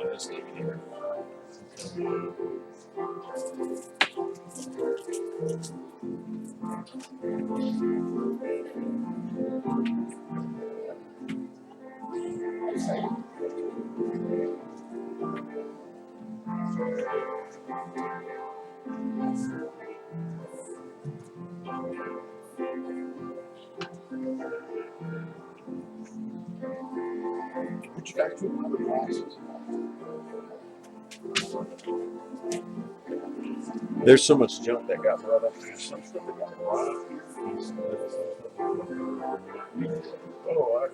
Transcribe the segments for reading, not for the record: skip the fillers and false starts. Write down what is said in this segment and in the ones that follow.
this thing here. But you got two other boxes. There's so much junk that got brought up here. Some stuff that got brought up here. Oh,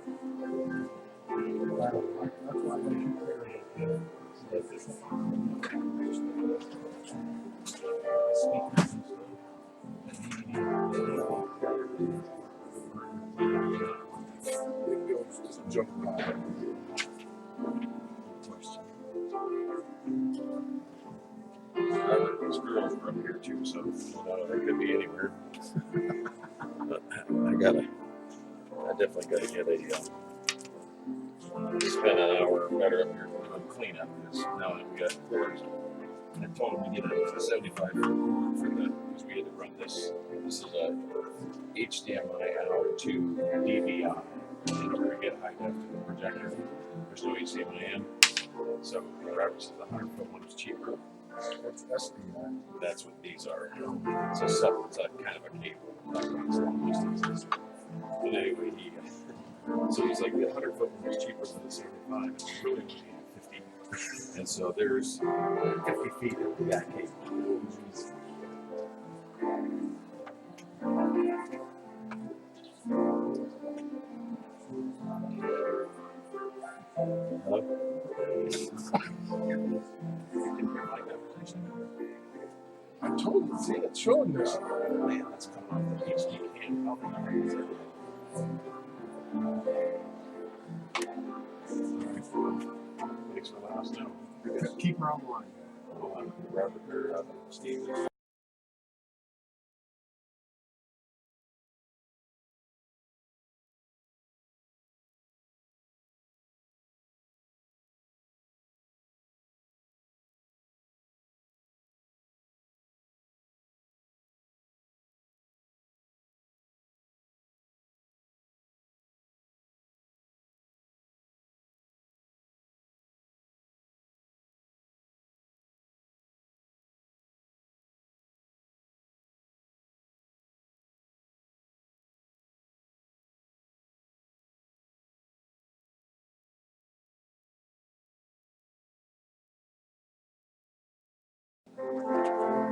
that's why they keep there. It's a junk pile. These girls were up here too, so they could be anywhere. But I definitely gotta get spend an hour better up here doing cleanup because now that we got coolers. I told them to get a 75 for because we had to run this. This is a HDMI out to DVI in order to get high def to the projector. There's no HDMI in, so Robert says the 100-foot one is cheaper. That's SDI. That's what these are. It's a kind of a cable. It's long distance. But anyway, so he's like, the 100-foot one is cheaper than the 75. It's really only 50. And so there's 50 feet of that cable. Oh, geez. Hello? I told you, see, it's showing this. Man, that's coming off the HD cam. How makes my house now. Keep her on the line. Oh, I'm Robert or Steve.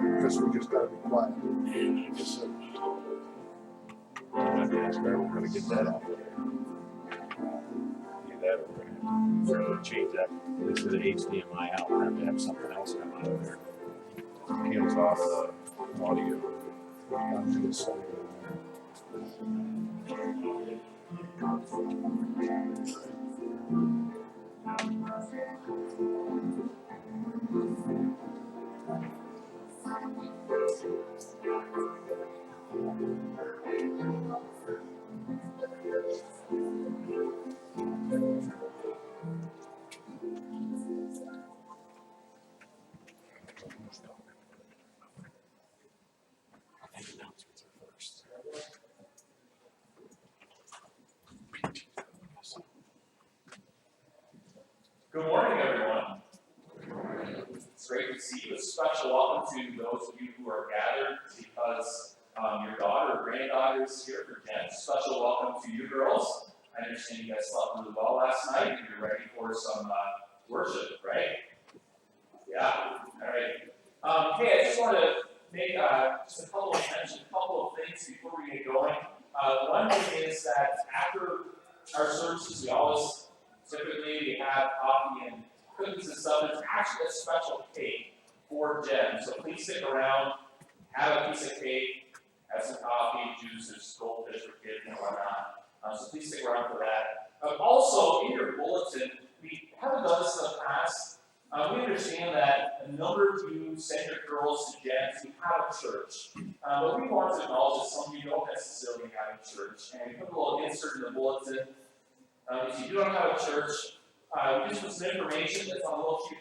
Because we just gotta be quiet. Just I'm going to ask Robert how to get that off of there. Do that, or we're going to change that. This is an HDMI out. We're going to have something else come out of there. Peels off the audio. Onto the side. Announcements are first. Good morning, everyone. It's great to see you. A special welcome to those of you who are gathered because your daughter or granddaughter is here for Jen. Special welcome to you girls. I understand you guys slept really well last night and you're ready for some worship, right? Yeah. All right. Hey, I just want to make just a couple of things before we get going. One thing is that after our services, we always typically have coffee and cookies and stuff. There's actually a special cake for Jen. So please stick around, have a piece of cake, have some coffee, juice, there's goldfish for kids and whatnot. So please stick around for that. Also, in your bulletin, we haven't done this in the past. We understand that a number of you send your girls to Jen who have a church. But we want to acknowledge that some of you don't necessarily have a church. And we put a little insert in the bulletin. If you do not have a church, we just put some information that's on a little sheet of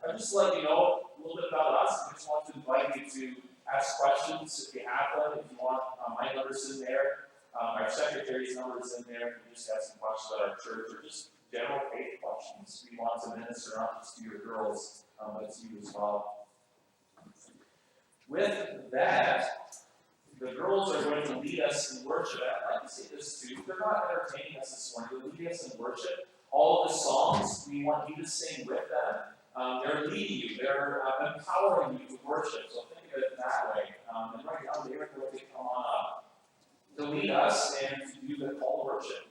I just let you know a little bit about us. I just want to invite you to ask questions if you have them. If you want, my number's in there. Our secretary's number is in there. If you just have some questions about our church or just general faith questions. We want to minister not just to your girls, but to you as well. With that, the girls are going to lead us in worship. I'd like to say this too. They're not entertaining us this morning. They're leading us in worship. All of the songs, we want you to sing with them. They're leading you. They're empowering you to worship. So think of it that way. And right now, they're going to come on up to lead us and to do the call to worship.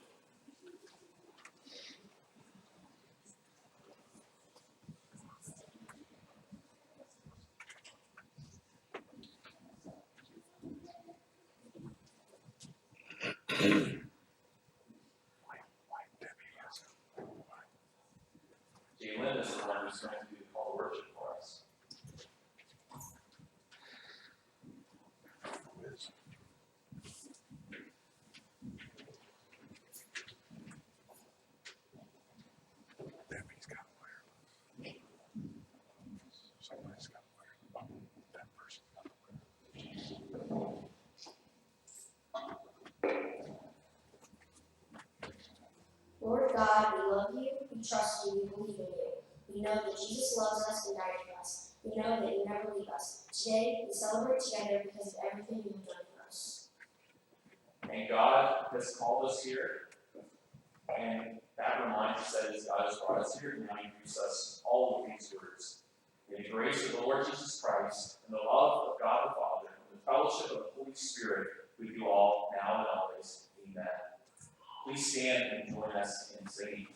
Jalen is the one who's going to do the call to worship for us. Debbie's got wireless. Somebody's got wireless. Oh, that person's got wireless. Lord God, we love you, we trust you, we believe in you. We know that Jesus loves us and died for us. We know that you never leave us. Today, we celebrate together because of everything you've done for us. And God has called us here, and that reminds us that as God has brought us here, now He gives us all of these words. In the grace of the Lord Jesus Christ, and the love of God the Father, and the fellowship of the Holy Spirit, with you all, now and always. Amen. Please stand and join us in singing.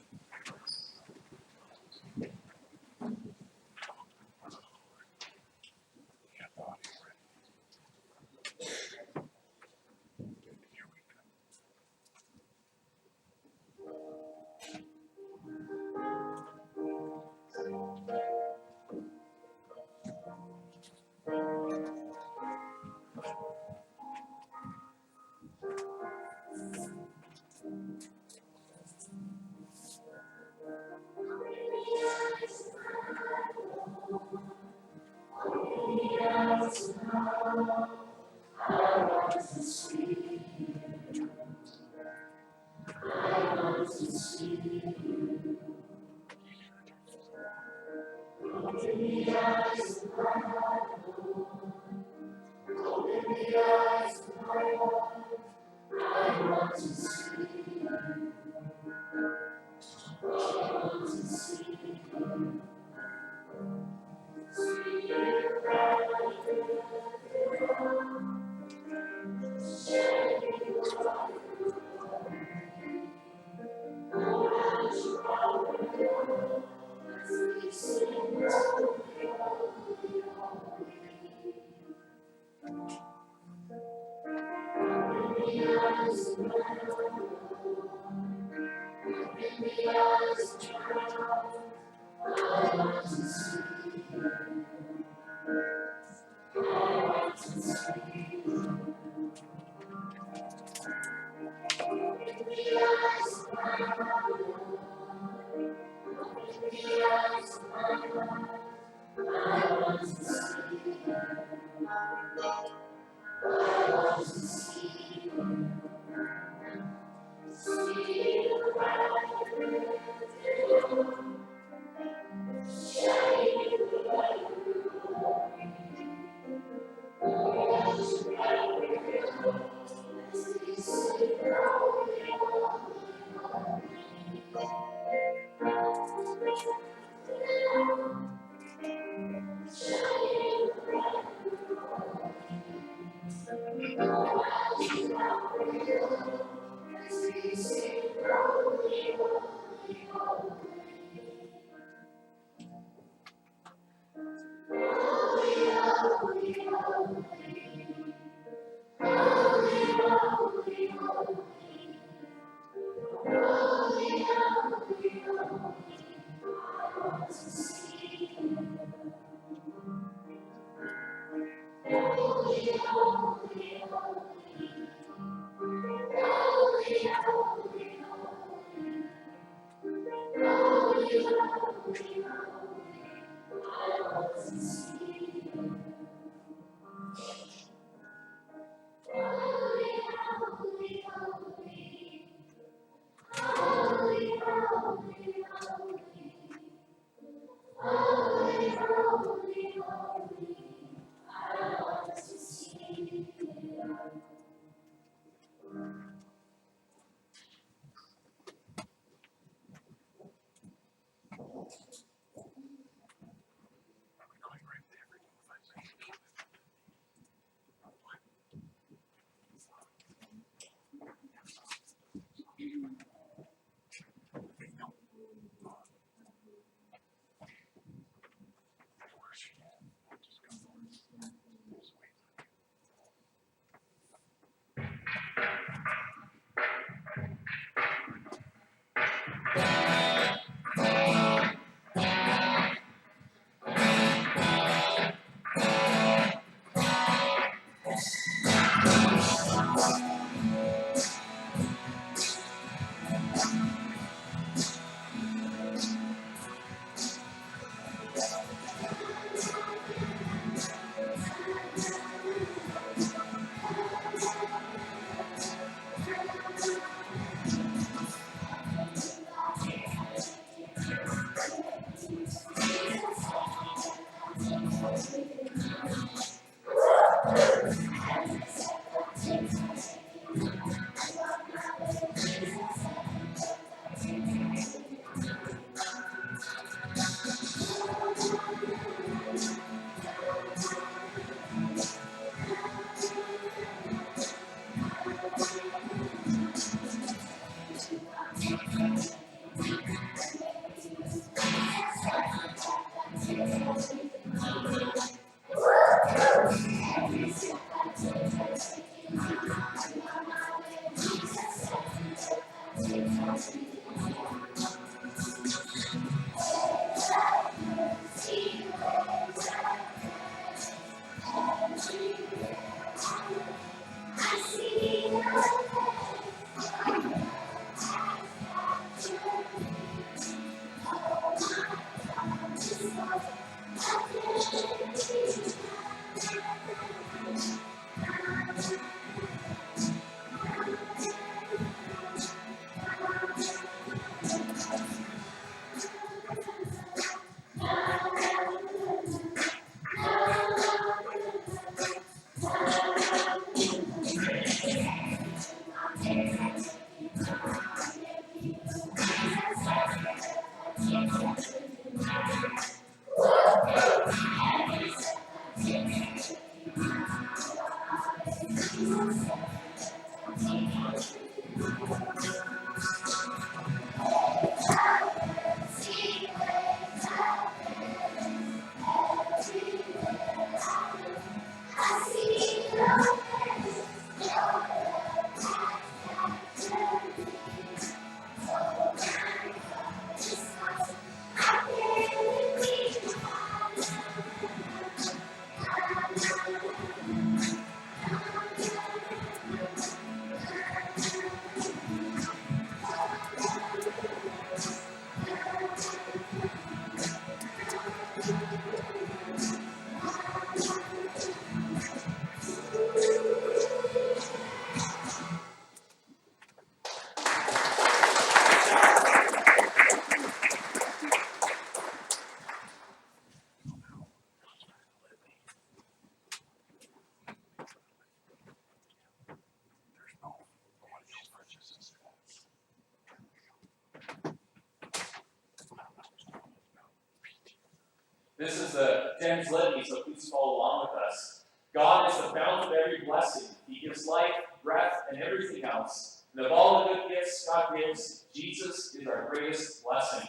This is the Jen's litany, so please follow along with us. God is the fount of every blessing. He gives life, breath, and everything else. And of all the good gifts God gives, Jesus is our greatest blessing.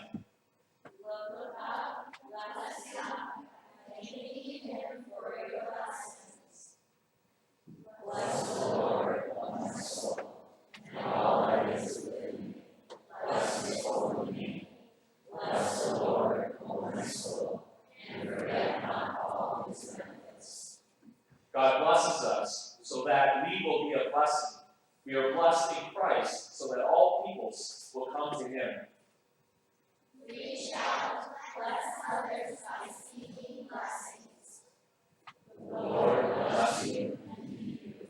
Lord God, bless God, and thank Him for your blessings. Bless the Lord, O my soul, and all that is within me. Bless His holy name. Bless the Lord, O my soul, and forget not all His benefits. God blesses us so that we will be a blessing. We are blessed in Christ so that all peoples will come to Him. Reach out, bless others by speaking blessings. The Lord bless you and keep you.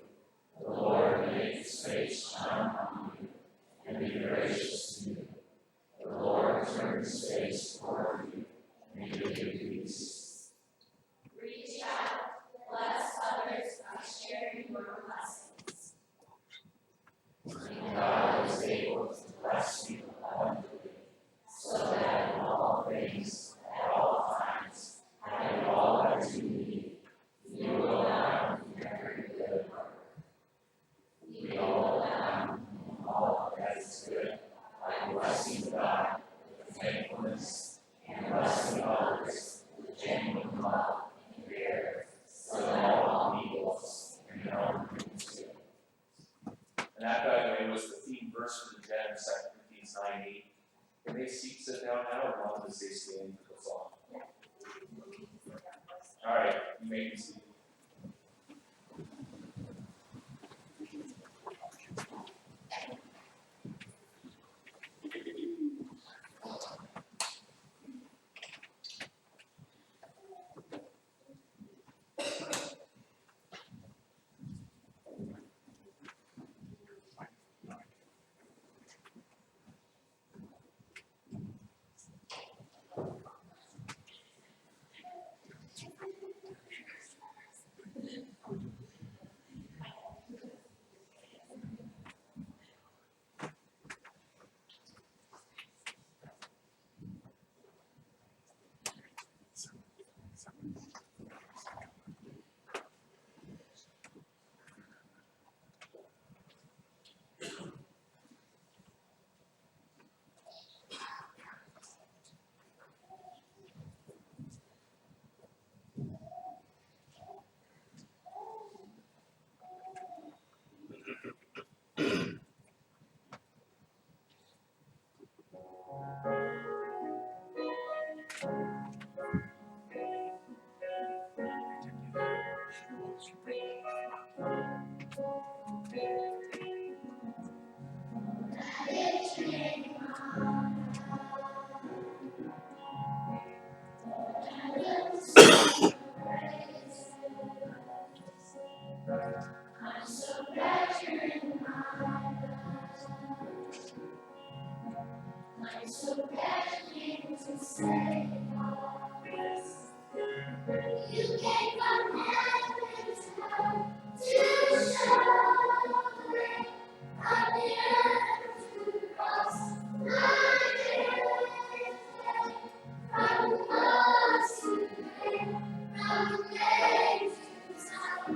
The Lord make His face shine on you and be gracious to you. The Lord turn His face toward you and give you peace. Reach out, bless others by sharing your blessings. And God is able to bless you abundantly, so that in all things, at all times, having all that you need, you will abound in every good work. You will abound in all that is good, by blessing God with thankfulness, and blessing others with genuine love and care, so that all peoples can know you too. And that, by the way, was the theme verse for the Gen, 2 Corinthians 9:8. Can they sit down now, or want them to stay standing for the song? All right, you may be seated. I'm so glad you're in my life. I'm so glad you came to say this. You came from heaven to show me I'm the earth to cross my days. From the lost to the great, from the grave to time.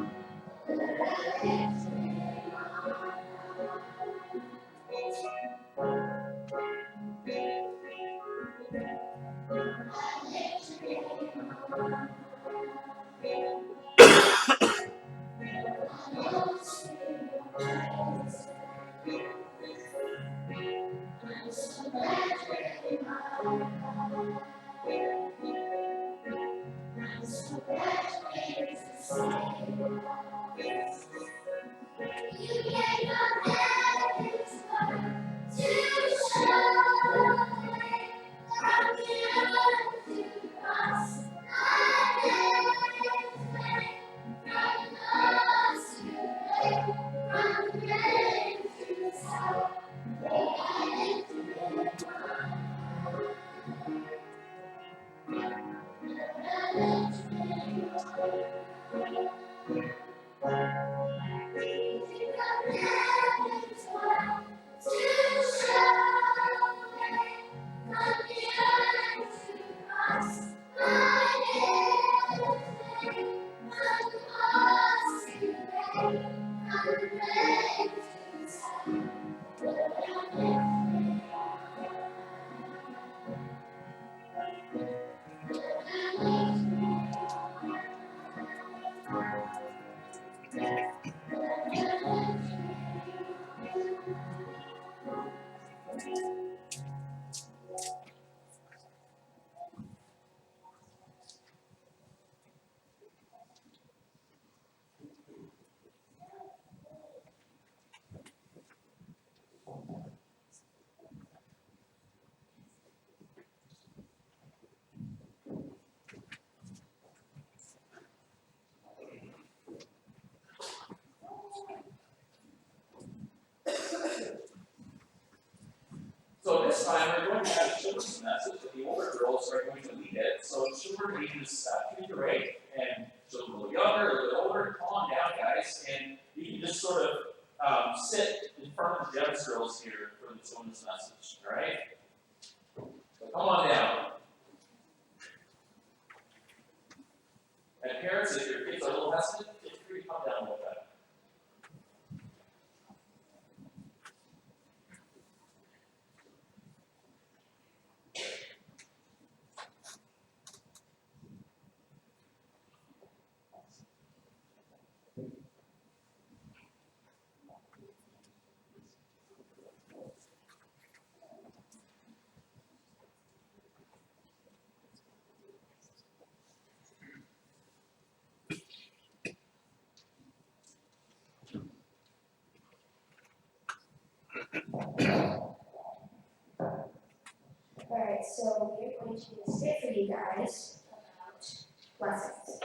going to have a children's message, and the older girls are going to lead it. So children ages 3 to 8, and children a little younger, a little older, come on down, guys, and you can just sort of sit in front of the Jeff's girls here for the children's message, all right? So come on down. And parents, if your kids are a little hesitant, feel free to come down with that. Alright, so we're going to do a skit for you guys about blessings.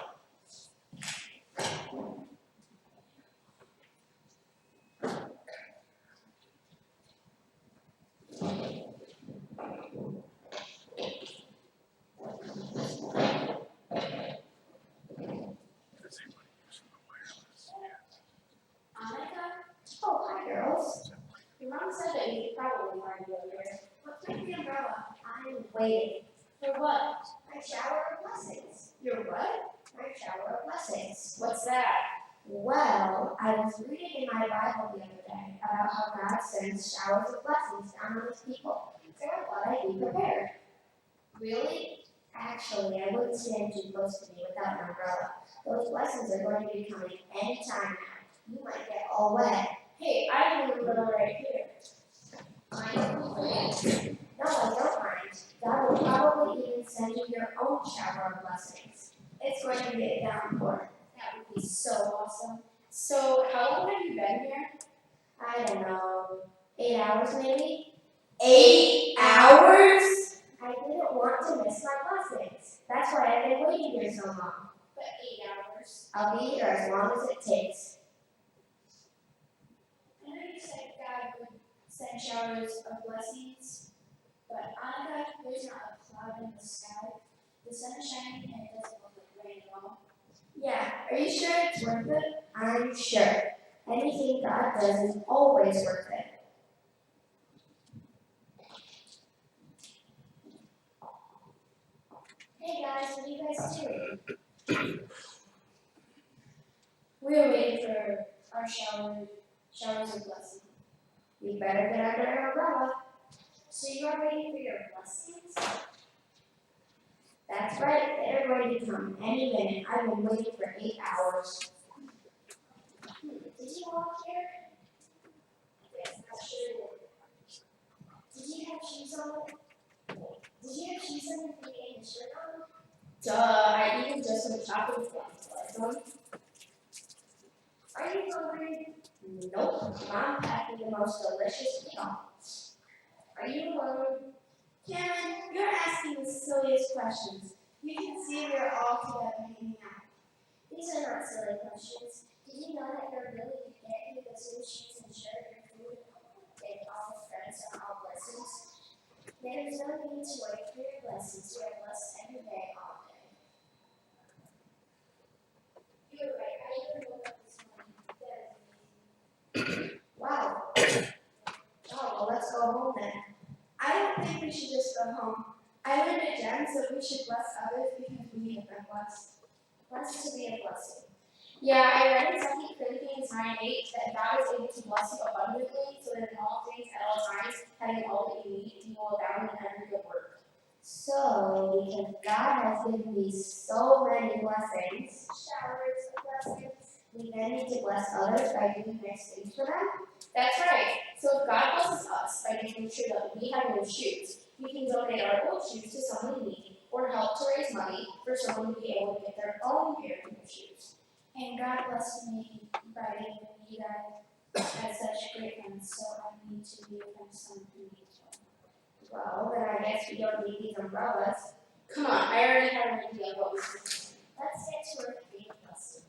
Annika? Oh, hi girls. Your mom said that you could probably find you over here. What's with the umbrella? I'm waiting. For what? My shower of blessings. Your what? My shower of blessings. What's that? Well, I was reading in my Bible the other day about how God sends showers of blessings down on his people. So I thought I'd be prepared. Really? Actually, I wouldn't stand too close to me without an umbrella. Those blessings are going to be coming any time now. You might get all wet. Hey, I have an umbrella right here. Mind? No, I don't mind. God will probably even send you your own shower of blessings. It's going to be a downpour. That would be so awesome. So, how long have you been here? I don't know. 8 hours maybe? 8 hours? I didn't want to miss my blessings. That's why I've been waiting here so long. But 8 hours? I'll be here as long as it takes. I know you said God would send showers of blessings, but Annika, there's not a cloud in the sky. The sun is shining and it doesn't look like rain at all. Yeah, are you sure it's worth it? I'm sure. Anything God does is always worth it. Hey guys, what are you guys doing? We are waiting for our showers of blessing. We better get under an umbrella. So you are waiting for your blessings? That's right, they're going to come any minute. I've been waiting for 8 hours. Did you walk here? Yes, that's sure. Did you have shoes on? Did you have shoes on your feet and a shirt on? Duh, I even just some chocolate flies. Are you hungry? Nope. Mom packed me the most delicious meal. Are you alone? Karen, you're asking the silliest questions. You can see we're all together hanging out. These are not silly questions. Did you know that you're really could get you the same shoes and shirt and food and all the friends and all blessings? There's no need to wait for your blessings. You are blessed every day, all day. You're right. I even woke up this morning. That is amazing. Wow. Oh, well, let's go home then. I don't think we should just go home. I learned at Jen that we should bless others because we have been blessed. Blessed to be a blessing. Yeah, I read in 2 Corinthians 9:8 that God is able to bless you abundantly so that in all things at all times, having all that you need, you will abound in every good work. So, because God has given me so many blessings, showers of blessings, we then need to bless others by doing nice things for them. That's right. So if God blesses us by making sure that we have new shoes, we can donate our old shoes to someone in need or help to raise money for someone to be able to get their own pair of new shoes. And God blessed me by giving me guys as such great friends, so I need to be a friend to someone who needs one. Well, then I guess we don't need these umbrellas. Come on, I already have an idea of what we should do. Let's get to work being blessed.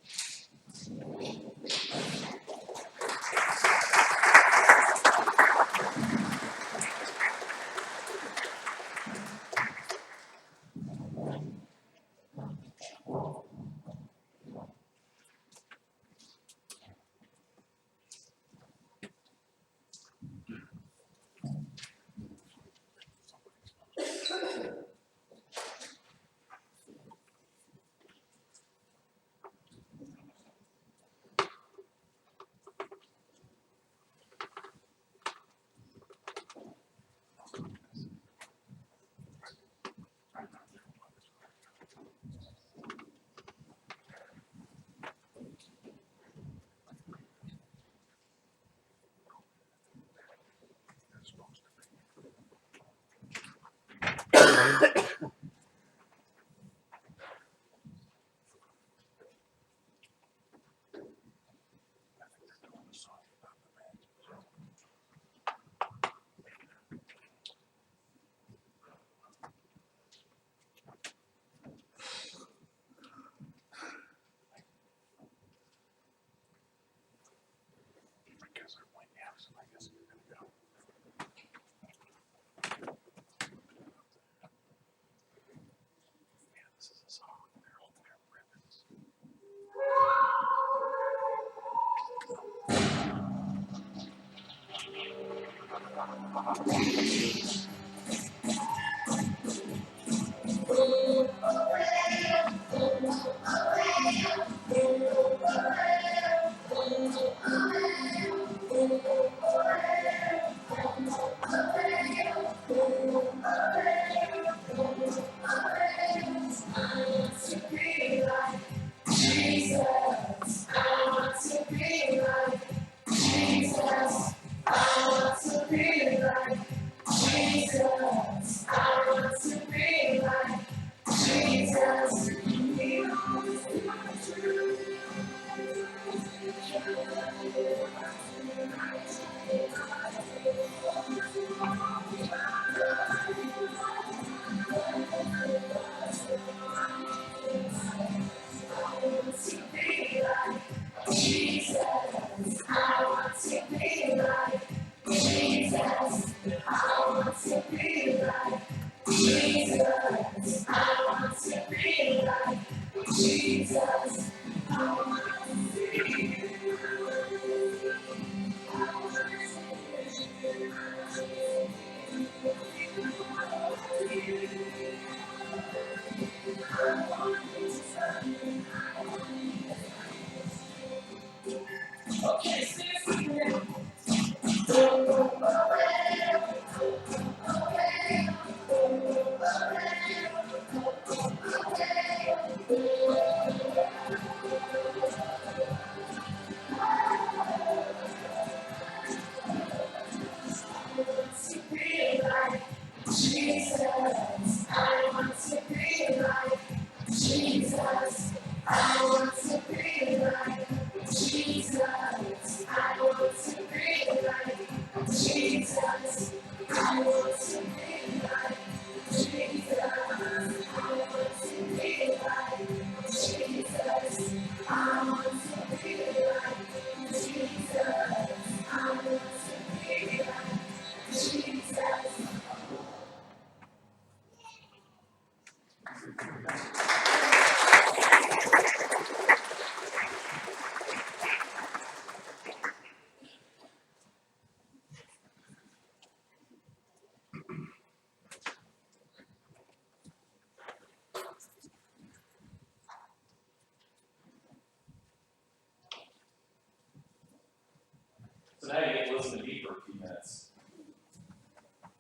So now you get to listen to me for a few minutes.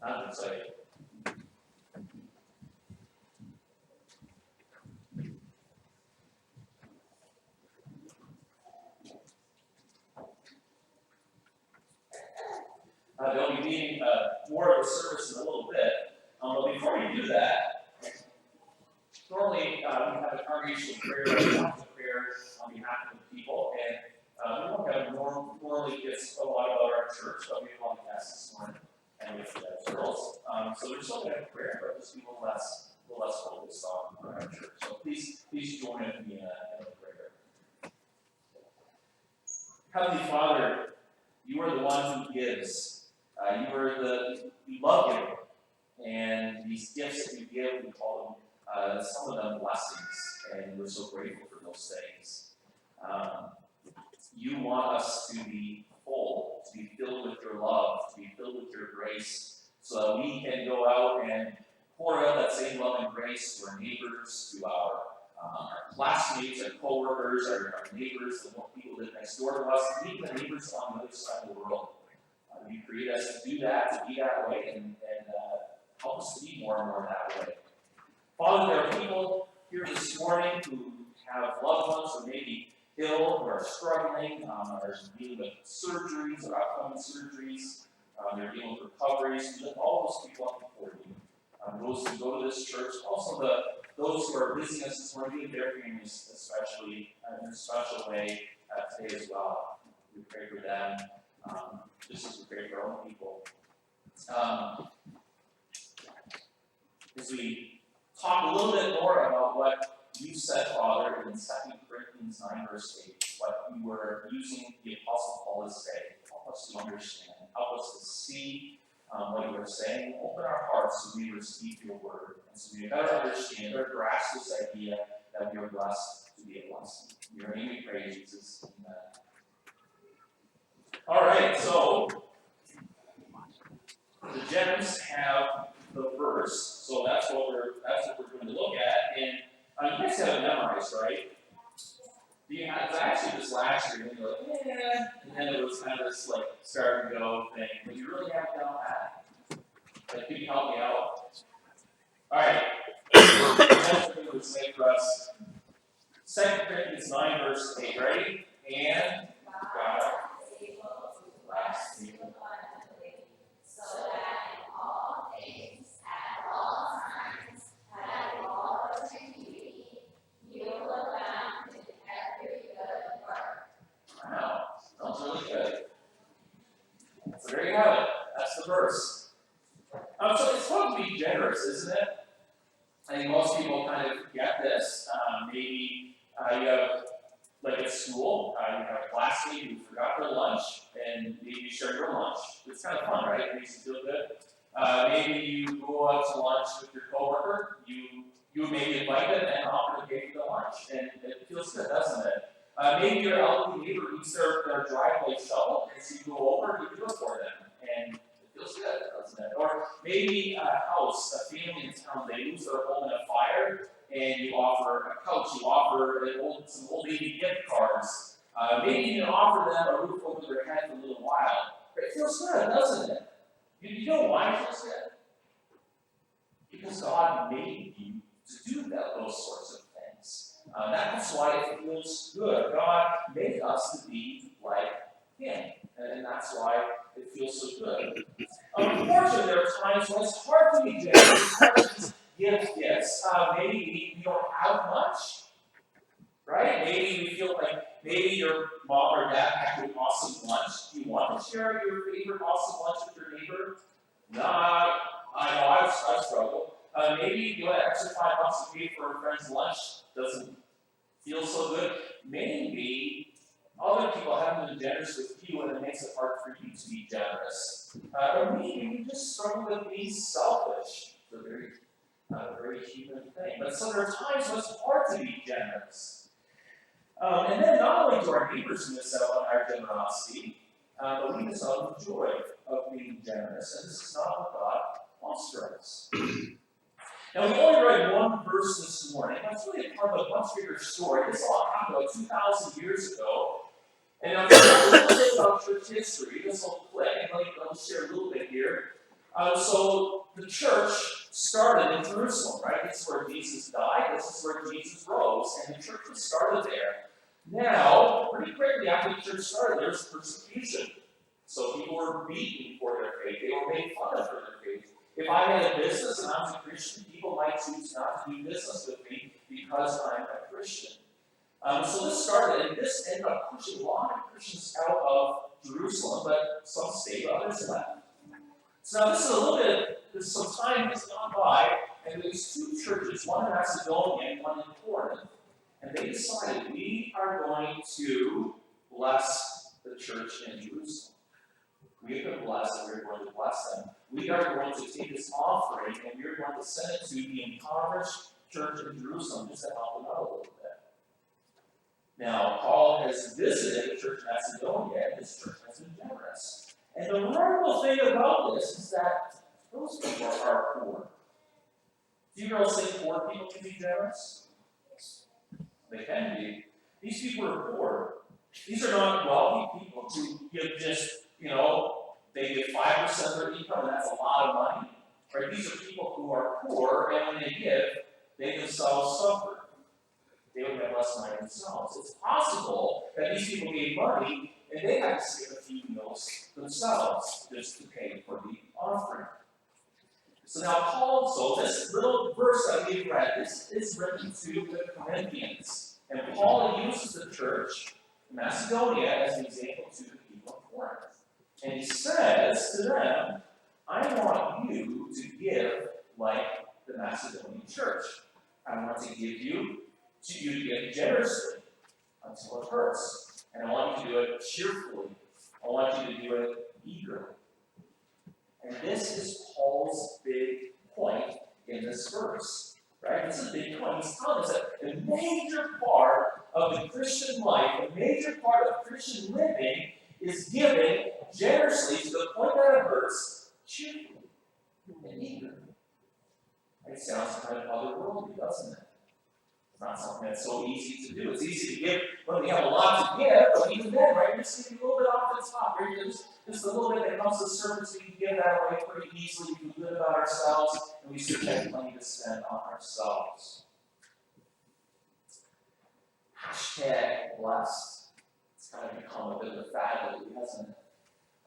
Not exciting. They'll be needing more of a service in a little bit. But before we do that, normally we have a congregational prayer, a prayer on behalf of the people, and we don't have normally it's a lot about our church, but we have a lot of guests this morning, and we have girls. So we're still going to have prayer, but just be a little less focused on our church. So please join with me in a prayer. Heavenly Father, you are the one who gives. You love giving, and these gifts that you give, we call them, some of them blessings, and we're so grateful for those things. You want us to be full, to be filled with your love, to be filled with your grace, so that we can go out and pour out that same love and grace to our neighbors, to our classmates, our co-workers, our neighbors, the people that live next door to us, even the neighbors on the other side of the world. You create us to do that, to be that way, and help us to be more and more that way. Father, there are people here this morning who have loved ones who may be ill, who are struggling, are dealing with surgeries or upcoming surgeries, they're dealing with recoveries. We lift all those people up before you. Those who go to this church, also those who are visiting us this morning, their families especially, in a special way today as well. We pray for them. Just as we pray for our own people. As we talk a little bit more about what you said, Father, in 2 Corinthians 9, verse 8, what you were using the Apostle Paul to say, help us to understand, help us to see what you were saying, open our hearts so we receive your word, and so we better understand, better grasp this idea that we are blessed to be a blessing. In your name we pray, Jesus. Amen. All right, so the gems have the verse, so that's what we're going to look at. And you guys have it memorized, right? Do you have? Actually, this last year, and you're like, yeah, and then it was kind of this like start and go thing. But you really have it down pat. Like, can you help me out? All right. That's what we would say for us. 2 Corinthians 9, verse 8. Ready? And God is able to bless you abundantly, so that in all things, at all times, having all that you need, you will abound in every good work. Wow, that's really good. So there you have it. That's the verse. So it's supposed to be generous, isn't it? I think most people kind of get this. Maybe you have, like at school, you have a classmate who forgot their lunch, and maybe you share your lunch. It's kind of fun, right? It makes you feel good. Maybe you go out to lunch with your coworker. You maybe invite them and offer to pay for the lunch, and it feels good, doesn't it? Maybe your elderly neighbor needs their driveway shoveled, and so you go over and you do it for them, and it feels good, doesn't it? Or maybe a house, a family in town, they lose their home in a fire, and you offer a couch, you offer some old lady gift cards. Maybe you can offer them a roof over their head for a little while. But it feels good, doesn't it? You know why it feels good? Because God made you to do those sorts of things. That's why it feels good. God made us to be like Him, and that's why it feels so good. Unfortunately, there are times when it's hard to be generous, it's hard to just give gifts. Maybe we don't have much, right? Maybe we feel like maybe your mom or dad had an awesome lunch. Do you want to share your favorite awesome lunch with your neighbor? Nah, I know, I struggle. Maybe you had extra $5 to pay for a friend's lunch. Doesn't feel so good. Maybe other people haven't been generous with you, and it makes it hard for you to be generous. Or maybe you just struggle with being selfish. It's a very human thing. But so there are times when it's hard to be generous. And then not only do our neighbors miss out on our generosity, but we miss out on the joy of being generous. And this is not what God wants for us. Now, we only read one verse this morning. That's really part of a much bigger story. This all happened about 2,000 years ago. And I'll tell you a little bit about church history. This will click, and I'll share a little bit here. So, the church started in Jerusalem, right? This is where Jesus died. This is where Jesus rose. And the church was started there. Now, pretty quickly after the church started, there was persecution. So, people were beaten for their faith. They were made fun of for their faith. If I had a business and I was a Christian, people might choose not to do business with me because I'm a Christian. So this started, and this ended up pushing a lot of Christians out of Jerusalem, but some stayed, others left. So now this is a little bit, there's some time has gone by, and there's two churches, one in Macedonia and one in Corinth, and they decided we are going to bless the church in Jerusalem. We have been blessed, and we're going to bless them. We are going to take this offering, and we're going to send it to the impoverished church in Jerusalem just to help them out a little bit. Now, Paul has visited the church in Macedonia, and this church has been generous. And the remarkable thing about this is that those people are poor. Do you girls think poor people can be generous? They can be. These people are poor. These are not wealthy people who give just, they give 5% of their income, and that's a lot of money. Right? These are people who are poor, and when they give, they themselves suffer. They would have less money themselves. It's possible that these people gave money, and they had to skip a few meals themselves just to pay for the offering. So now Paul, so this little verse that we read, this is written to the Corinthians. And Paul uses the church in Macedonia as an example to the people of Corinth. And he says to them, I want you to give like the Macedonian church. I want to give you to give generously until it hurts. And I want you to do it cheerfully. I want you to do it eagerly. And this is Paul's big point in this verse. Right? This is a big point. He's telling us that a major part of the Christian life, a major part of Christian living, is giving generously to the point that it hurts cheerfully and eager. It sounds kind of otherworldly, doesn't it? It's not something that's so easy to do. It's easy to give when we have a lot to give, but even then, right, we're just giving a little bit off the top. Right? Just a little bit that comes to the surface, we can give that away pretty easily. We feel good about ourselves, and we still have money to spend on ourselves. Hashtag blessed. It's kind of become a bit of a fad lately, hasn't it?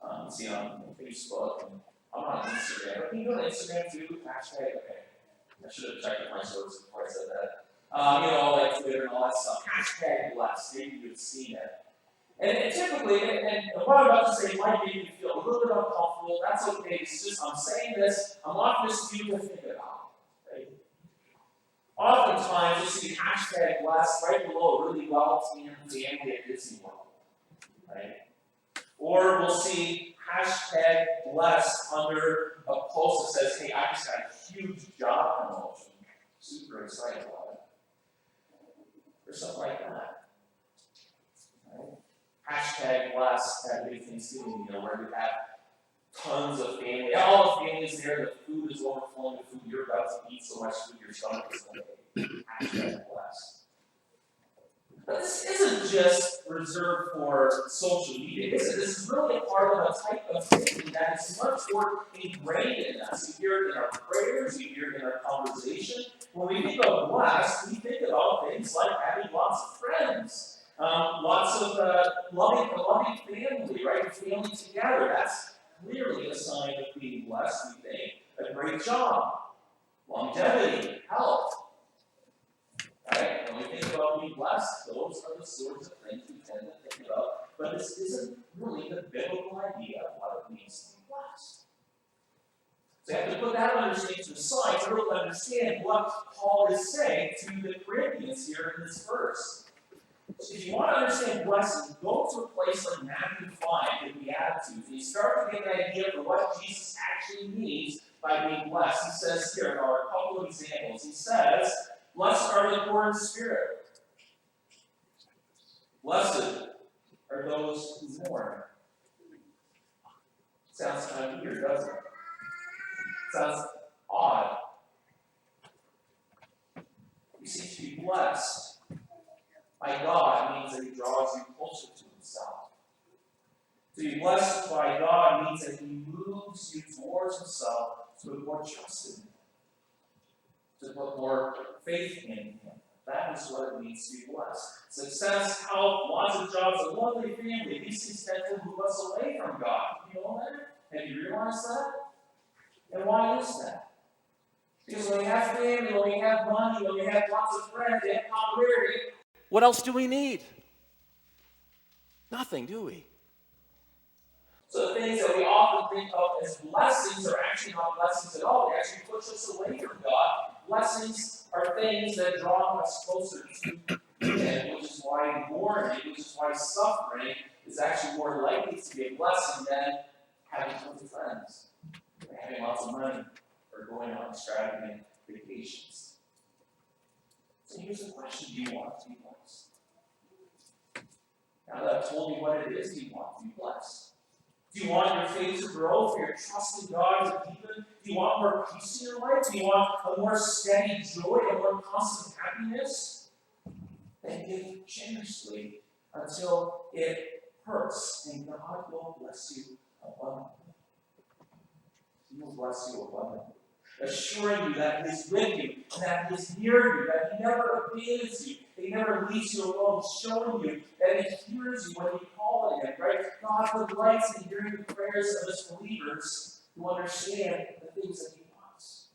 You see on Facebook, and I'm on Instagram. But can you go to Instagram too? Hashtag, okay. I should have checked my sources before I said that. Like Twitter and all that stuff. Hashtag blessed. Maybe you've seen it. And typically, and what I'm about to say might make you feel a little bit uncomfortable. That's okay. It's just, I'm saying this. I want this to you to think about. Right? Oftentimes, you see hashtag blessed right below a really well-planned family at Disney World. Right? Or we'll see hashtag blessed under a post that says, hey, I just got a huge job promotion. Super excited about it. Or something like that. Right? Hashtag blessed at Big Thanksgiving, where we have tons of family. All the families there, the food is overflowing with food. You're about to eat so much food, your stomach is going to ache. Hashtag blessed. But this isn't just reserved for social media. This is really a part of a type of thinking that is much more ingrained in us. You hear it in our prayers, you hear it in our conversation. When we think of blessed, we think about things like having lots of friends, lots of loving family, right? Family together. That's clearly a sign of being blessed, we think. A great job, longevity, health. Right? When we think about being blessed, those are the sorts of things we tend to think about. But this isn't really the biblical idea of what it means to be blessed. So you have to put that understanding to the side to really understand what Paul is saying to the Corinthians here in this verse. So if you want to understand blessing, go to a place like Matthew 5 in the Beatitudes, and you start to get an idea for what Jesus actually means by being blessed. He says here, there are a couple of examples. He says, blessed are the poor in spirit. Blessed are those who mourn. Sounds kind of weird, doesn't it? Sounds odd. You see, to be blessed by God means that He draws you closer to Himself. To be blessed by God means that He moves you towards Himself to put more trust in Him, to put more faith in Him. That is what it means to be blessed. Success, health, lots of jobs, a lovely family. These things tend to move us away from God. You know that? Have you realized that? And why is that? Because when we have family, when we have money, when we have lots of friends, we have popularity, what else do we need? Nothing, do we? So the things that we often think of as blessings are actually not blessings at all. They actually push us away from God. Blessings are things that draw us closer to Him, which is why mourning, which is why suffering is actually more likely to be a blessing than having tons of friends, or having lots of money, or going on extravagant vacations. So here's the question: do you want to be blessed? Now that I've told you what it is, do you want to be blessed? Do you want your faith to grow, for your trust in God to deepen? Do you want more peace in your life? Do you want a more steady joy, a more constant happiness? Then give generously until it hurts, and God will bless you abundantly. He will bless you abundantly, assuring you that He is with you, and that He is near you, that He never abandons you, that He never leaves you alone, showing you that He hears you when you call on Him, right? God delights in hearing the prayers of His believers who understand the things that He wants.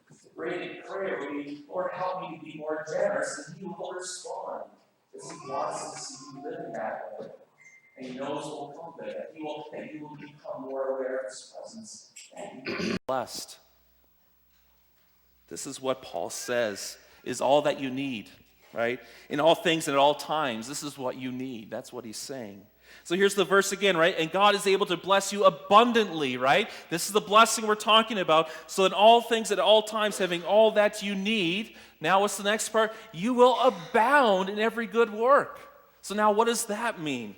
The great prayer would be, Lord, help me to be more generous, and He will respond, because He wants to see you living that way. And He knows what will come there, that you will become more aware of His presence. And you will be blessed. This is what Paul says is all that you need, right? In all things and at all times, this is what you need. That's what he's saying. So here's the verse again, right? And God is able to bless you abundantly, right? This is the blessing we're talking about. So in all things at all times, having all that you need. Now what's the next part? You will abound in every good work. So now what does that mean?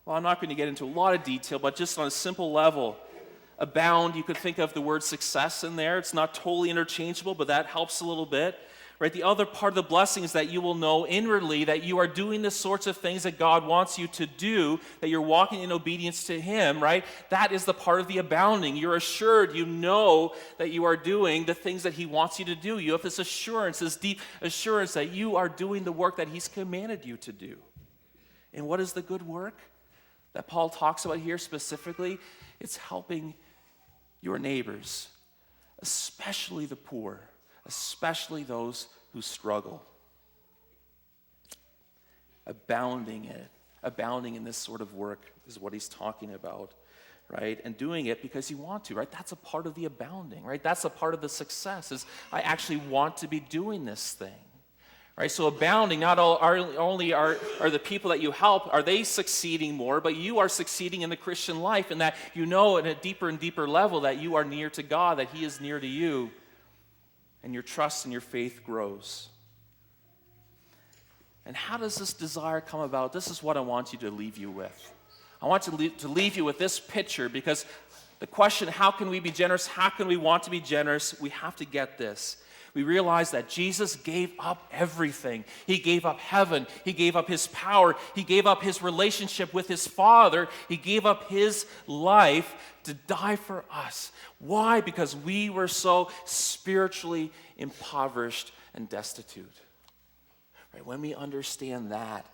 Well, I'm not going to get into a lot of detail, but just on a simple level. abound, you could think of the word success in there. It's not totally interchangeable, but that helps a little bit. Right? The other part of the blessing is that you will know inwardly that you are doing the sorts of things that God wants you to do, that you're walking in obedience to Him, right? That is the part of the abounding. You're assured, you know that you are doing the things that He wants you to do. You have this assurance, this deep assurance that you are doing the work that He's commanded you to do. And what is the good work that Paul talks about here specifically? It's helping your neighbors, especially the poor, especially those who struggle. Abounding in this sort of work is what he's talking about, right? And doing it because you want to, right? That's a part of the abounding, right? That's a part of the success, is I actually want to be doing this thing, right? So abounding, not only are the people that you help, are they succeeding more, but you are succeeding in the Christian life, and that you know at a deeper and deeper level that you are near to God, that He is near to you, and your trust and your faith grows. And how does this desire come about? This is what I want you to leave you with. I want to leave you with this picture, because the question, how can we be generous? How can we want to be generous? We have to get this. We realize that Jesus gave up everything. He gave up heaven. He gave up His power. He gave up His relationship with His Father. He gave up His life to die for us. Why? Because we were so spiritually impoverished and destitute. Right? When we understand that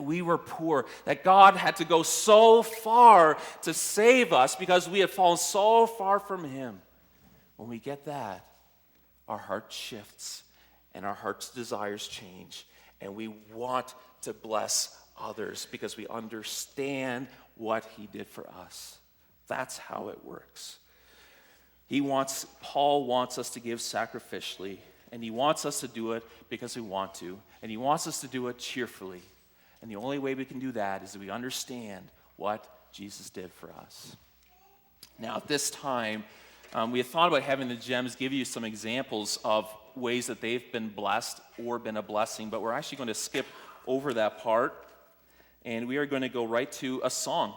we were poor, that God had to go so far to save us because we had fallen so far from Him. When we get that, our heart shifts and our heart's desires change, and we want to bless others because we understand what He did for us. That's how it works. Paul wants us to give sacrificially, and he wants us to do it because we want to, and he wants us to do it cheerfully. And the only way we can do that is that we understand what Jesus did for us. Now, at this time, we had thought about having the gems give you some examples of ways that they've been blessed or been a blessing, but we're actually going to skip over that part, and we are going to go right to a song.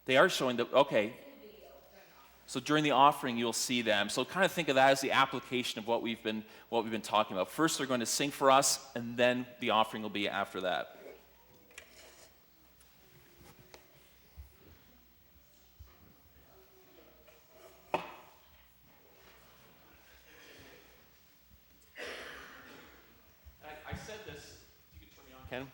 They are showing the, okay. So during the offering, you'll see them. So kind of think of that as the application of what we've been talking about. First, they're going to sing for us, and then the offering will be after that. I said this. You can turn me on, Ken.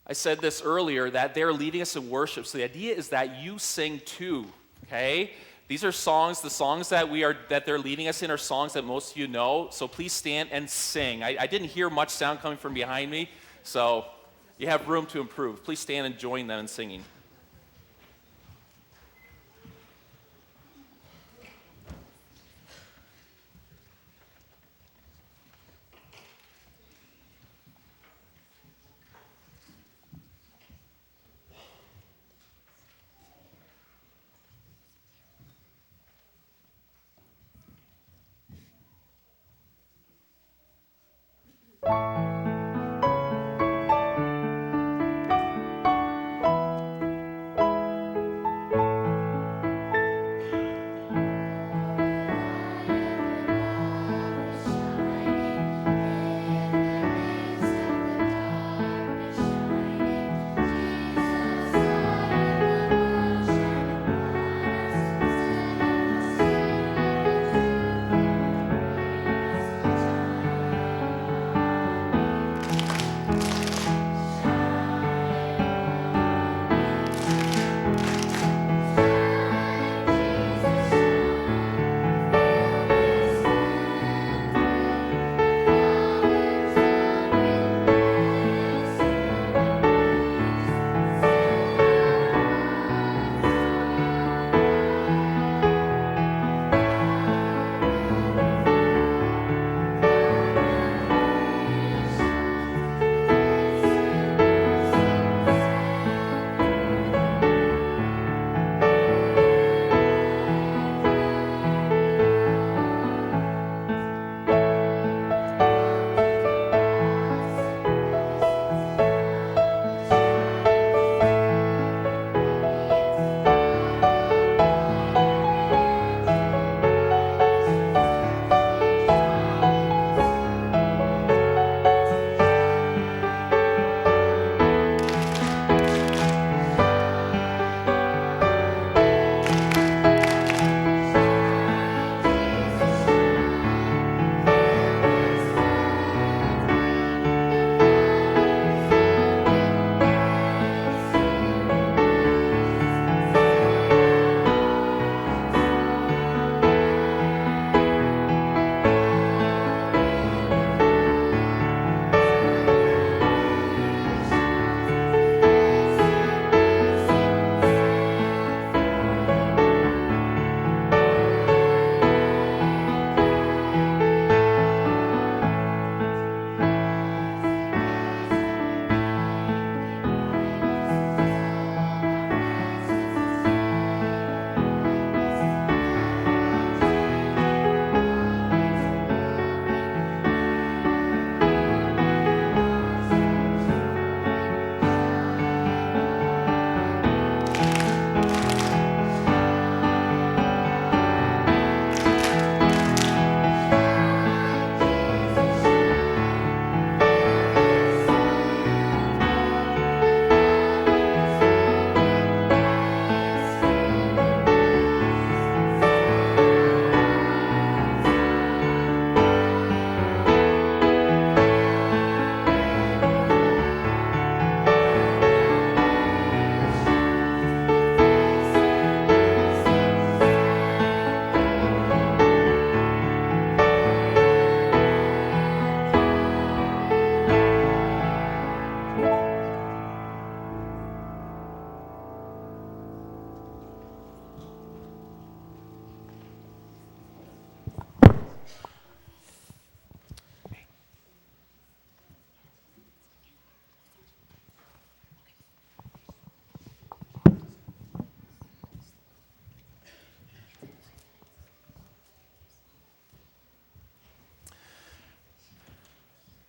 I said this earlier, that they're leading us in worship. So the idea is that you sing too, okay? These are songs, the songs that they're leading us in are songs that most of you know. So please stand and sing. I didn't hear much sound coming from behind me, so you have room to improve. Please stand and join them in singing.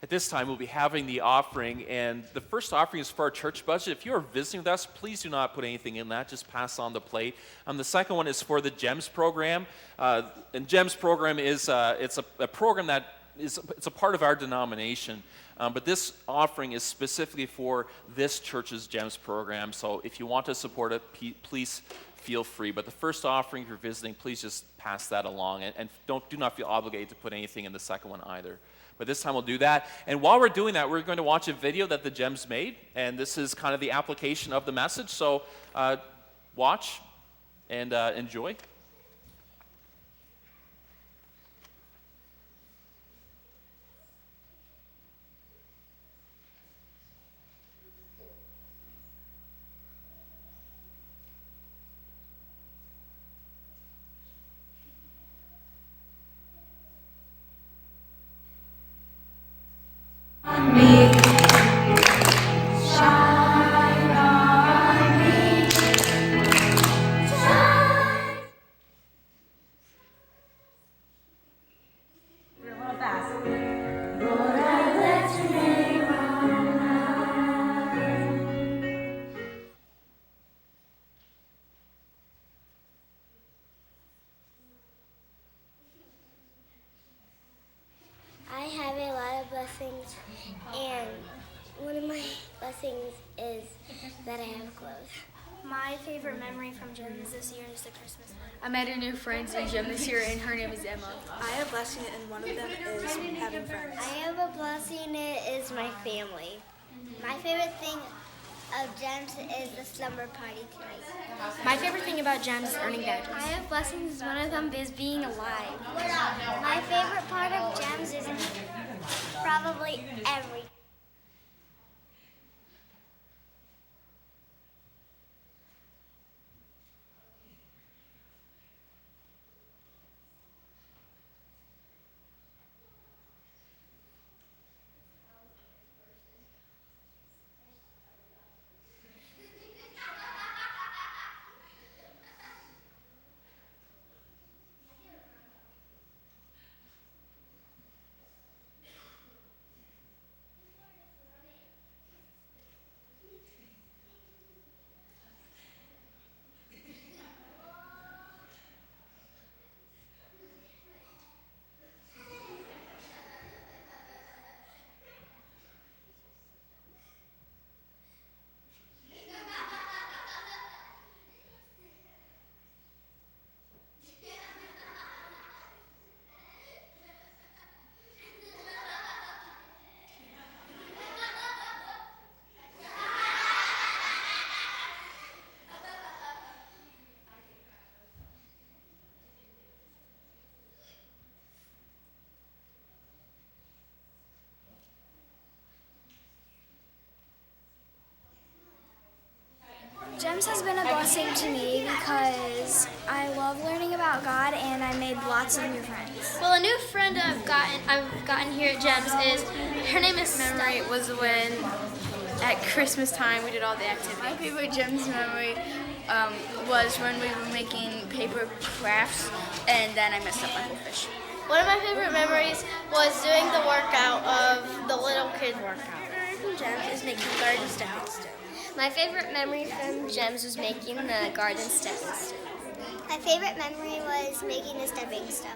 At this time, we'll be having the offering, and the first offering is for our church budget. If you are visiting with us, please do not put anything in that. Just pass on the plate. The second one is for the GEMS program. And GEMS program is it's a program that it's a part of our denomination. But this offering is specifically for this church's GEMS program. So if you want to support it, please feel free. But the first offering, if you're visiting, please just pass that along, and do not feel obligated to put anything in the second one either. But this time we'll do that. And while we're doing that, we're going to watch a video that the GEMS made. And this is kind of the application of the message. So watch and enjoy. I have a lot of blessings, and one of my blessings is that I have clothes. My favorite memory from GEMS this year is the Christmas one. I made a new friend in GEM this year, and her name is Emma. I have a blessing, and one of them is having friends. I have a blessing, it is my family. My favorite thing of GEMS is the slumber party tonight. My favorite thing about GEMS is earning badges. I have blessings, one of them is being alive. My favorite part of GEMS is probably everything. GEMS has been a blessing to me because I love learning about God, and I made lots of new friends. Well, a new friend I've gotten here at GEMS is, her name is Memory was when, at Christmas time, we did all the activities. My favorite GEMS memory was when we were making paper crafts, and then I messed up my whole fish. One of my favorite memories was doing the workout of the little kid workout. From GEMS is making garden stepping stones. My favorite memory from GEMS was making the garden stepping stone. My favorite memory was making a stepping stone.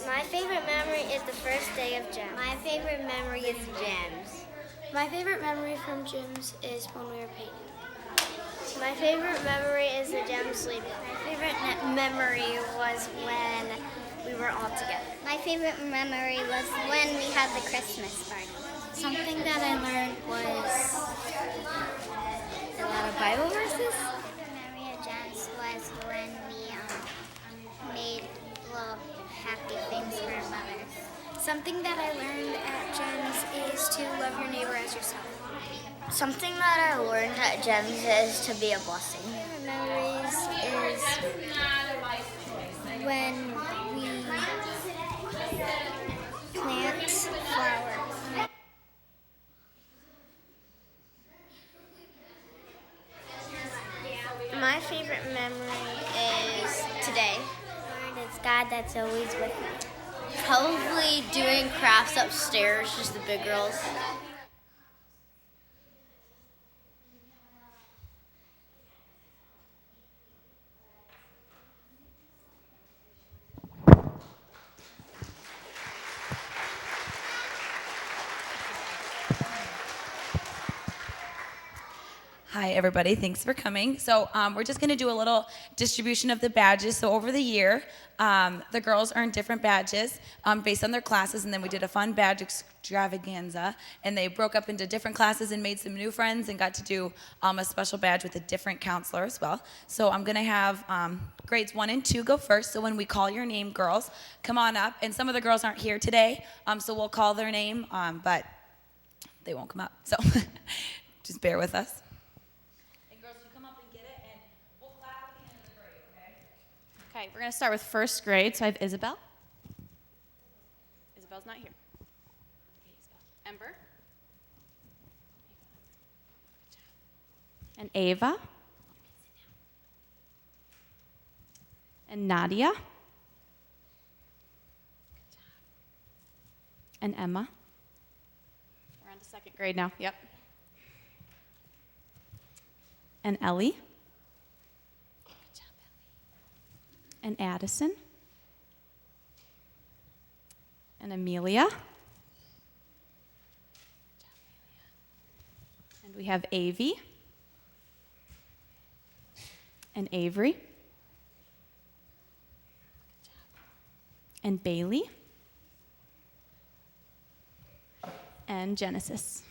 My favorite memory is the first day of GEMS. My favorite memory is GEMS. My favorite memory from gyms is when we were painting. My favorite memory is the gym sleeping. My favorite memory was when we were all together. My favorite memory was when we had the Christmas party. Something that I learned was a lot of Bible verses. My memory of Jen's was when we made little happy things for our mothers. Something that I learned at Jen's is to love your neighbor as yourself. Something that I learned at Jen's is to be a blessing. Memories is when we plant flowers. My favorite memory is today. It's God that's always with me. Probably doing crafts upstairs, just the big girls. Hi, everybody. Thanks for coming. So we're just going to do a little distribution of the badges. So over the year, the girls earned different badges based on their classes, and then we did a fun badge extravaganza, and they broke up into different classes and made some new friends and got to do a special badge with a different counselor as well. So I'm going to have grades 1 and 2 go first. So when we call your name, girls, come on up. And some of the girls aren't here today, so we'll call their name, but they won't come up. So just bear with us. Okay, we're going to start with first grade. So I have Isabel. Isabel's not here. Ember. And Ava. And Nadia. And Emma. We're on to second grade now. Yep. And Ellie. And Addison, and Amelia, and we have Avi, and Avery, and Bailey, and Genesis.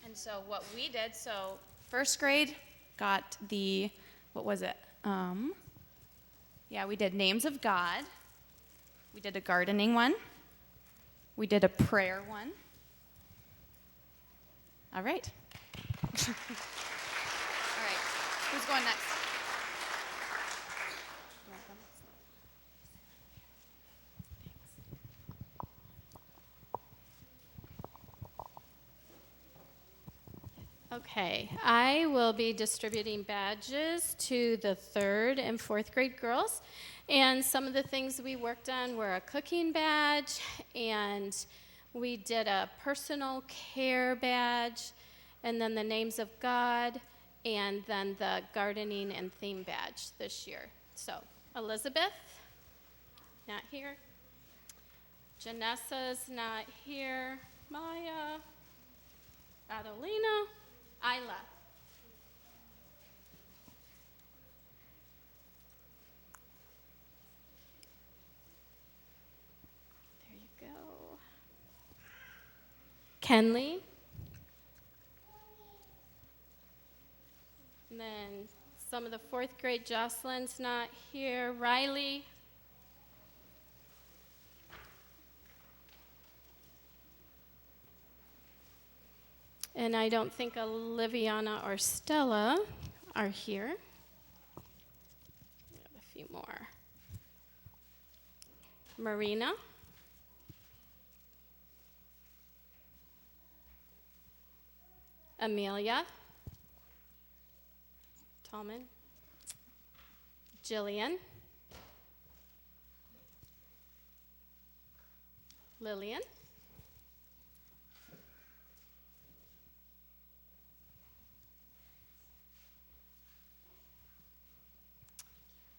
And so what we did, so first grade got the, what was it? Yeah, we did names of God. We did a gardening one. We did a prayer one. All right. All right. Who's going next? Okay, I will be distributing badges to the 3rd and 4th grade girls. And some of the things we worked on were a cooking badge, and we did a personal care badge, and then the names of God, and then the gardening and theme badge this year. So, Elizabeth, not here. Janessa's not here. Maya, Adelina, Isla. There you go. Kenley. And then some of the 4th grade, Jocelyn's not here. Riley. And I don't think Oliviana or Stella are here. We have a few more. Marina. Amelia. Tallman. Jillian. Lillian.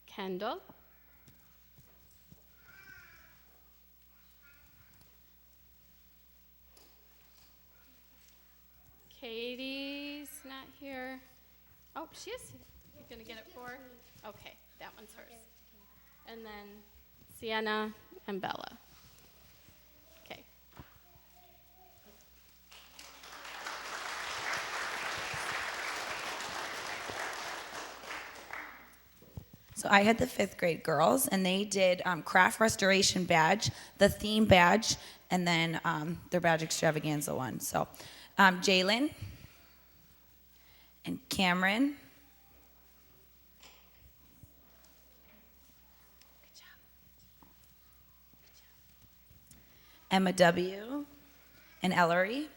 Kendall. Katie's not here. Oh, she is here. You're going to get it for her? Okay, that one's hers. And then Sienna and Bella. Okay. So I had the 5th grade girls, and they did craft restoration badge, the theme badge, and then their badge extravaganza one. So Jalen and Cameron. Emma W. and Ellery.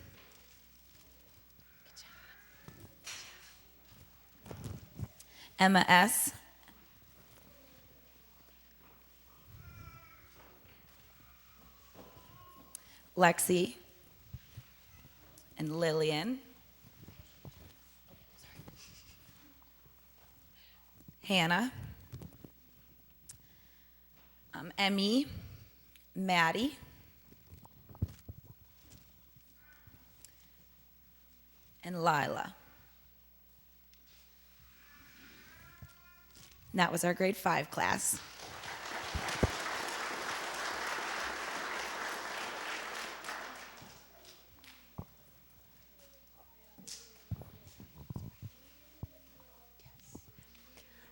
Emma S. Lexi and Lillian. Hannah. Emmy, Maddie. And Lila. And that was our grade 5 class.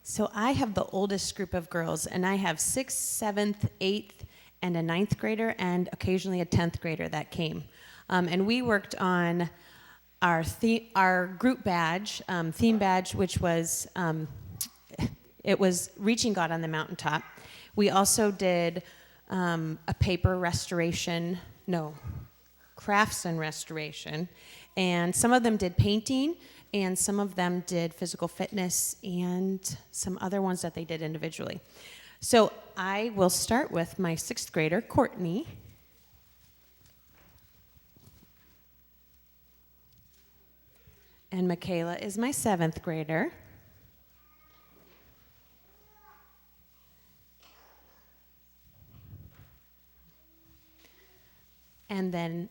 So I have the oldest group of girls, and I have 6th, 7th, 8th, and a 9th grader, and occasionally a 10th grader that came. And we worked on our group badge, theme badge, which was, it was Reaching God on the Mountaintop. We also did a paper restoration, crafts and restoration. And some of them did painting, and some of them did physical fitness, and some other ones that they did individually. So I will start with my 6th grader, Courtney. And Michaela is my 7th grader. And then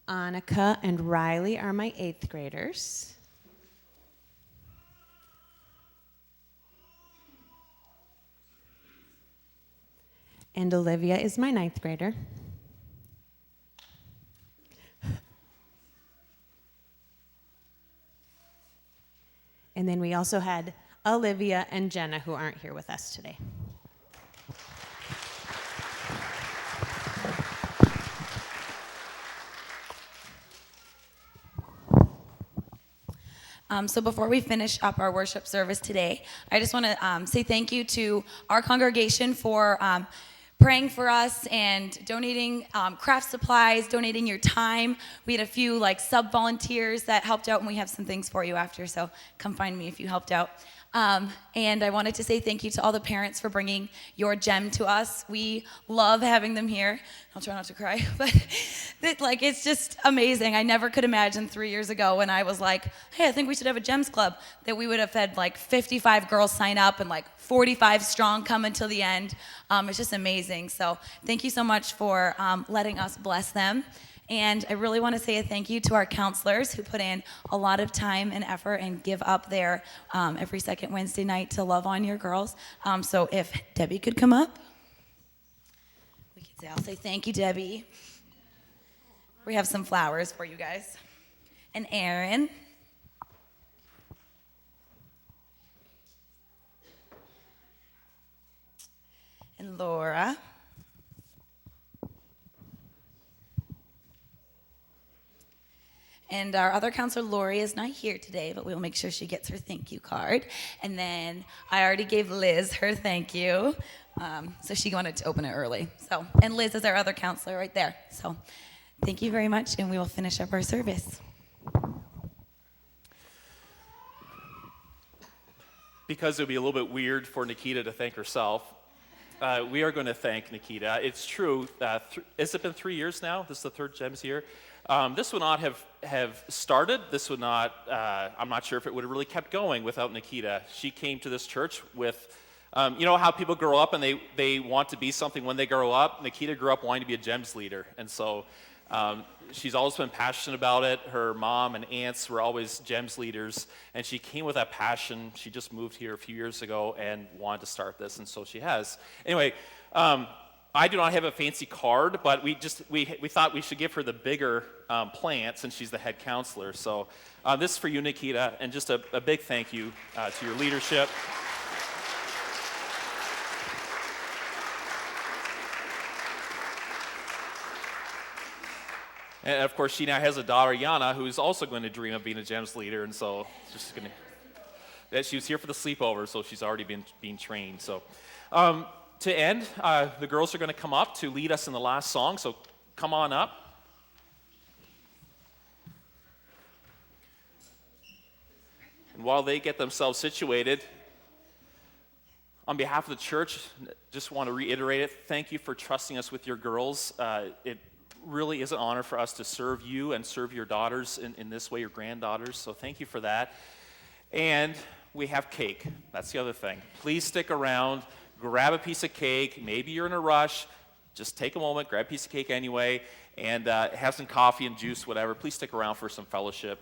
Annika and Riley are my 8th graders. And Olivia is my 9th grader. And then we also had Olivia and Jenna, who aren't here with us today. So before we finish up our worship service today, I just want to say thank you to our congregation for praying for us and donating craft supplies, donating your time. We had a few sub-volunteers that helped out, and we have some things for you after, so come find me if you helped out. And I wanted to say thank you to all the parents for bringing your gem to us. We love having them here. I'll try not to cry, but it's just amazing. I never could imagine 3 years ago when I was like, hey, I think we should have a Gems Club, that we would have had 55 girls sign up and 45 strong come until the end. It's just amazing. So thank you so much for letting us bless them. And I really want to say a thank you to our counselors who put in a lot of time and effort and give up their every second Wednesday night to love on your girls. So if Debbie could come up, I'll say thank you, Debbie. We have some flowers for you guys. And Aaron. And Laura. And our other counselor, Lori, is not here today, but we'll make sure she gets her thank you card. And then I already gave Liz her thank you, so she wanted to open it early. So, and Liz is our other counselor right there. So thank you very much, and we will finish up our service. Because it would be a little bit weird for Nikita to thank herself, we are going to thank Nikita. It's true. Has it been 3 years now? This is the third Gems year. This would not have started. This would not, I'm not sure if it would have really kept going without Nikita. She came to this church with, you know how people grow up and they want to be something when they grow up? Nikita grew up wanting to be a Gems leader. And so She's always been passionate about it. Her mom and aunts were always GEMS leaders, and she came with that passion. She just moved here a few years ago and wanted to start this, and so she has. Anyway, I do not have a fancy card, but we thought we should give her the bigger plant since she's the head counselor. So this is for you, Nikita, and just a big thank you to your leadership. And of course, she now has a daughter, Yana, who's also going to dream of being a GEMS leader, and so just going to. She was here for the sleepover, so she's already been being trained. So, to end, the girls are going to come up to lead us in the last song. So, come on up. And while they get themselves situated, on behalf of the church, just want to reiterate it. Thank you for trusting us with your girls. It really is an honor for us to serve you and serve your daughters in this way, your granddaughters. So thank you for that. And we have cake. That's the other thing. Please stick around, grab a piece of cake. Maybe you're in a rush. Just take a moment, grab a piece of cake anyway, and have some coffee and juice, whatever. Please stick around for some fellowship.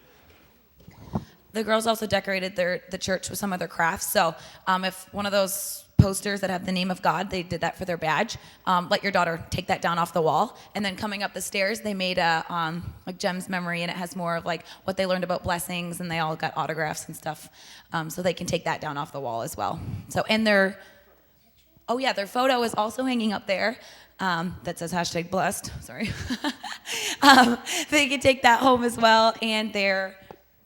The girls also decorated the church with some of their crafts. So if one of those posters that have the name of God, they did that for their badge. Let your daughter take that down off the wall. And then coming up the stairs, they made a like GEMS memory, and it has more of like what they learned about blessings, and they all got autographs and stuff. So they can take that down off the wall as well. So and their photo is also hanging up there. That says #blessed. Sorry. They can take that home as well, and their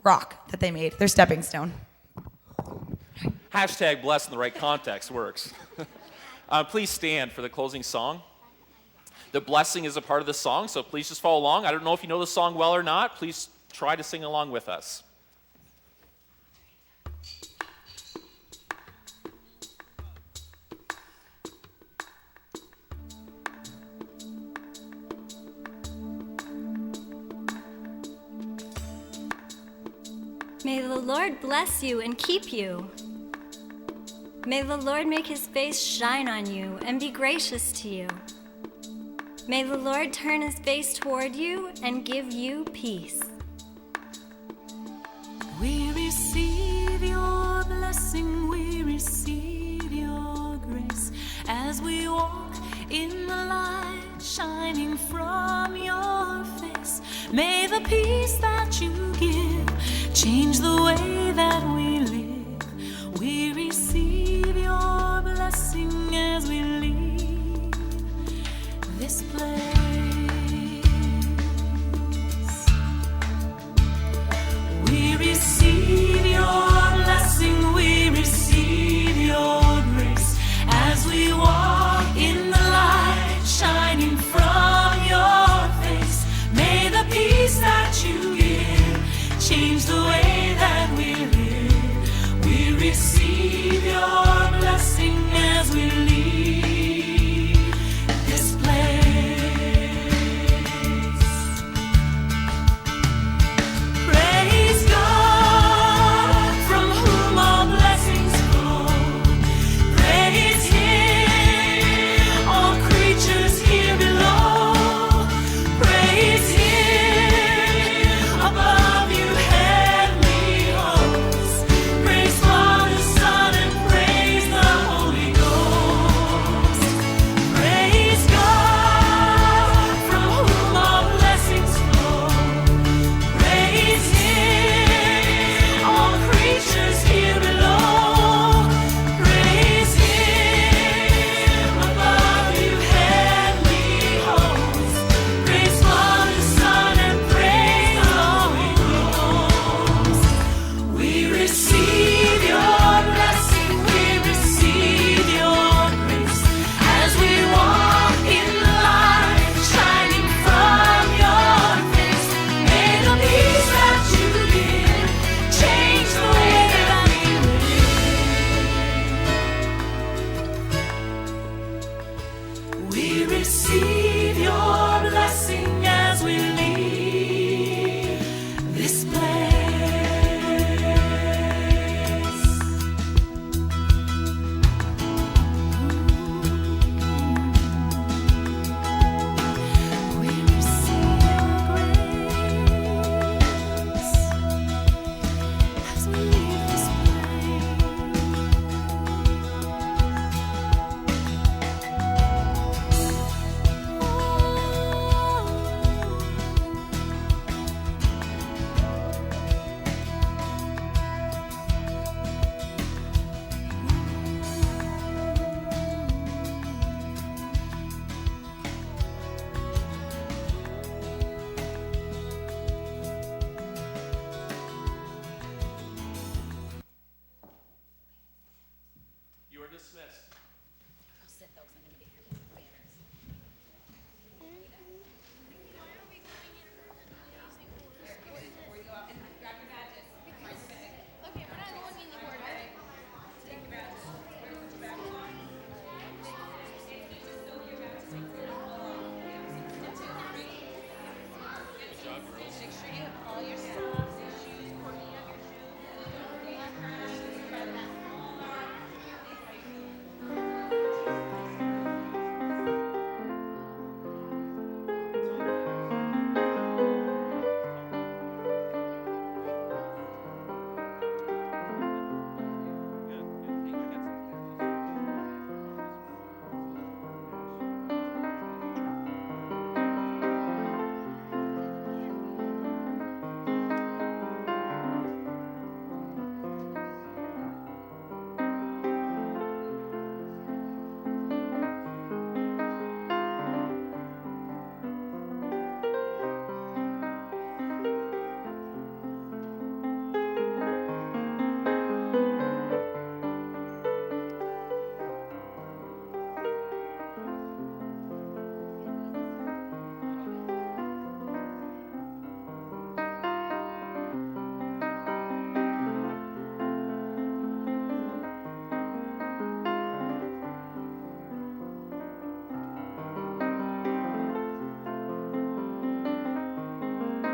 rock that they made, their stepping stone. #blessed in the right context works. Please stand for the closing song. The blessing is a part of the song, so please just follow along. I don't know if you know the song well or not. Please try to sing along with us. May the Lord bless you and keep you. May the Lord make his face shine on you and be gracious to you. May the Lord turn his face toward you and give you peace. We receive your blessing, we receive your grace as we walk in the light shining from your face. May the peace that you give change the way that we